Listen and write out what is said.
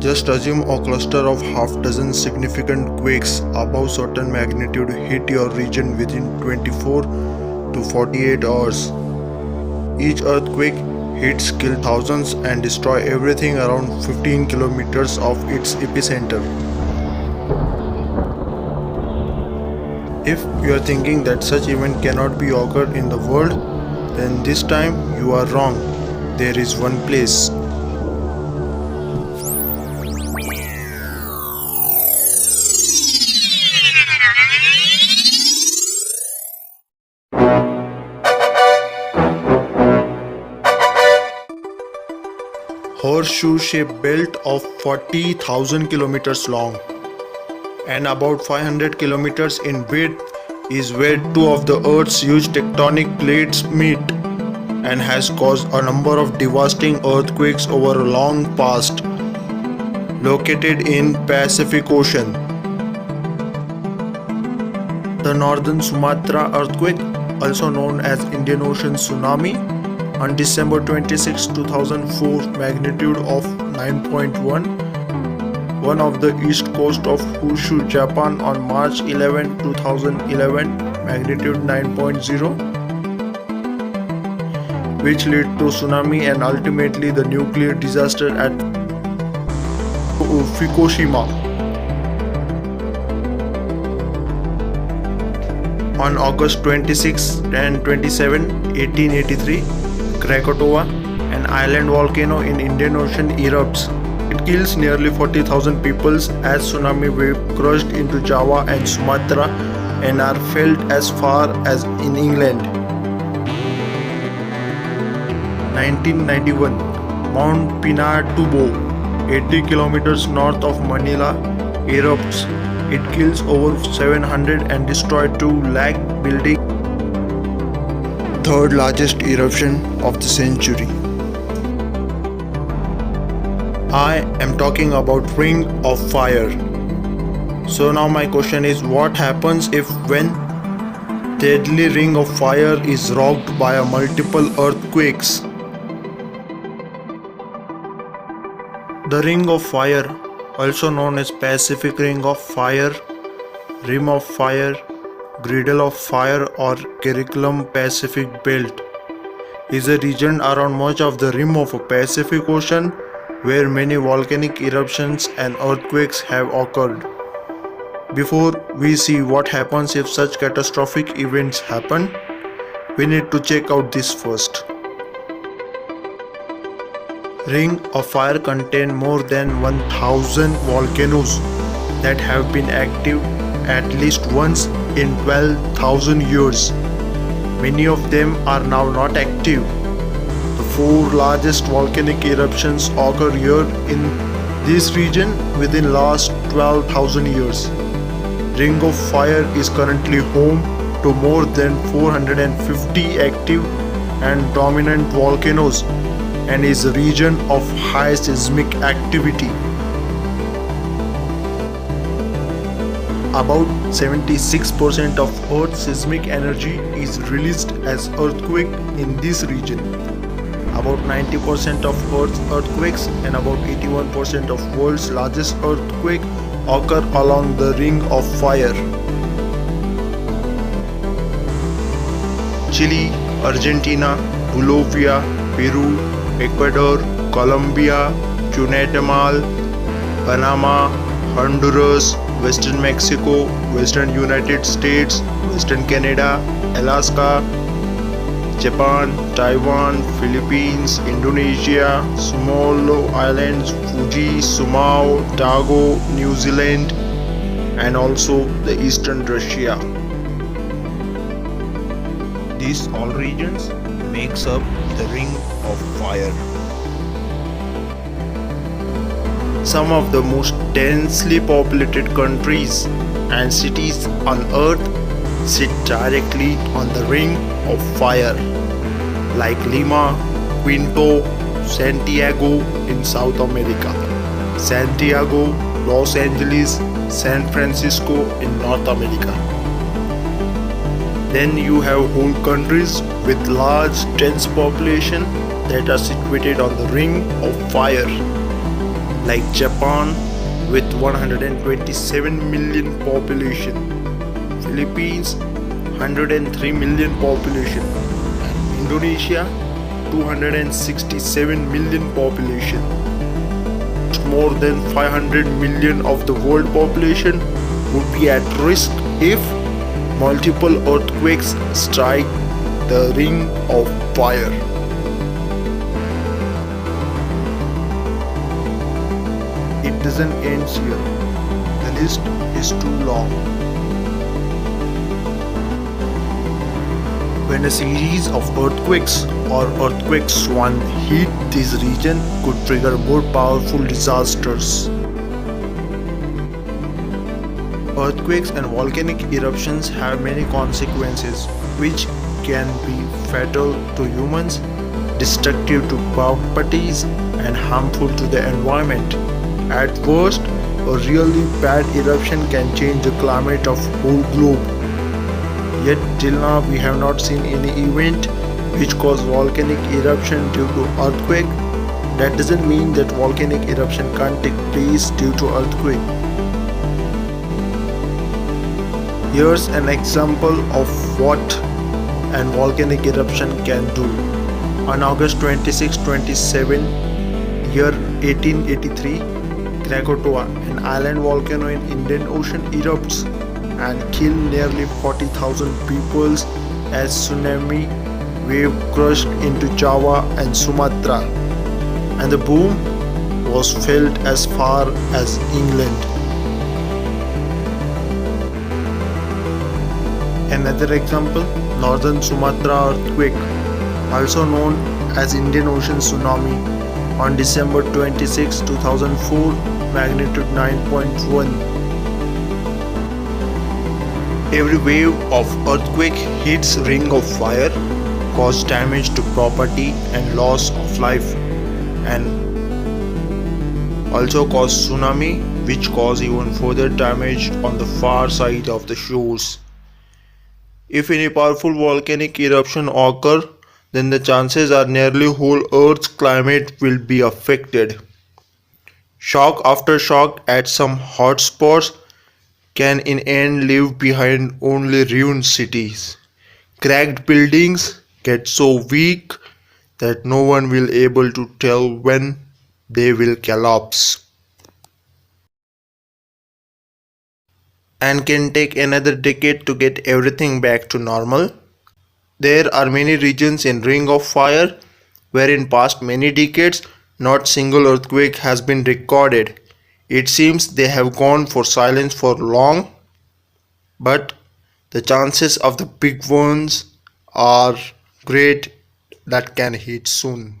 Just assume a cluster of half dozen significant quakes above certain magnitude hit your region within 24 to 48 hours. Each earthquake hits kill thousands and destroy everything around 15 kilometers of its epicenter. If you are thinking that such event cannot be occurred in the world, then this time you are wrong. There is one place. Horseshoe-shaped belt of 40,000 kilometers long and about 500 kilometers in width is where two of the Earth's huge tectonic plates meet and has caused a number of devastating earthquakes over a long past. Located in Pacific Ocean. The Northern Sumatra earthquake, also known as Indian Ocean tsunami, on December 26, 2004, magnitude of 9.1, one of the east coast of Honshu, Japan on March 11, 2011, magnitude 9.0, which led to tsunami and ultimately the nuclear disaster at Fukushima. On August 26 and 27, 1883, Krakatoa, an island volcano in Indian Ocean, erupts. It kills nearly 40,000 people as tsunami wave crushed into Java and Sumatra and are felt as far as in England. 1991, Mount Pinatubo, 80 kilometers north of Manila, erupts. It kills over 700 and destroys 2 lakh buildings. Third largest eruption of the century. I am talking about Ring of Fire. So now my question is, what happens if when deadly Ring of Fire is rocked by a multiple earthquakes? The Ring of Fire, also known as Pacific Ring of Fire, Rim of Fire, Girdle of Fire or Circum-Pacific Belt, is a region around much of the rim of a Pacific Ocean where many volcanic eruptions and earthquakes have occurred. Before we see what happens if such catastrophic events happen, we need to check out this first. Ring of Fire contains more than 1,000 volcanoes that have been active at least once in 12,000 years. Many of them are now not active. The 4 largest volcanic eruptions occur here in this region within last 12,000 years. Ring of Fire is currently home to more than 450 active and dominant volcanoes and is a region of high seismic activity. About 76% of Earth's seismic energy is released as earthquake in this region. About 90% of Earth's earthquakes and about 81% of world's largest earthquake occur along the Ring of Fire. Chile, Argentina, Bolivia, Peru, Ecuador, Colombia, Guatemala, Panama, Honduras, Western Mexico, Western United States, Western Canada, Alaska, Japan, Taiwan, Philippines, Indonesia, Small Islands, Fuji, Sumau, Togo, New Zealand, and also the Eastern Russia. These all regions makes up the Ring of Fire. Some of the most densely populated countries and cities on Earth sit directly on the Ring of Fire, like Lima, Quito, Santiago in South America, Santiago, Los Angeles, San Francisco in North America. Then you have whole countries with large dense population that are situated on the Ring of Fire. like Japan with 127 million population, Philippines 103 million population, Indonesia 267 million population. More than 500 million of the world population would be at risk if multiple earthquakes strike the Ring of Fire. It doesn't end here. The list is too long. When a series of earthquakes or earthquake swarm hit this region could trigger more powerful disasters. Earthquakes and volcanic eruptions have many consequences which can be fatal to humans, destructive to properties, and harmful to the environment. At worst, a really bad eruption can change the climate of whole globe. Yet till now we have not seen any event which caused volcanic eruption due to earthquake. That doesn't mean that volcanic eruption can't take place due to earthquake. Here's an example of what an volcanic eruption can do. On August 26, 27, year 1883, Krakatoa, an island volcano in Indian Ocean, erupts and killed nearly 40,000 people as tsunami wave crushed into Java and Sumatra, and the boom was felt as far as England. Another example, Northern Sumatra earthquake, also known as Indian Ocean tsunami, on December 26, 2004, magnitude 9.1. Every wave of earthquake hits Ring of Fire, cause damage to property and loss of life, and also cause tsunami, which cause even further damage on the far side of the shores. If any powerful volcanic eruption occur, then the chances are nearly whole Earth's climate will be affected. Shock after shock at some hotspots can in end leave behind only ruined cities. Cracked buildings get so weak that no one will be able to tell when they will collapse, and can take another decade to get everything back to normal. There are many regions in Ring of Fire where in past many decades not single earthquake has been recorded. It seems they have gone for silence for long, but the chances of the big ones are great that can hit soon.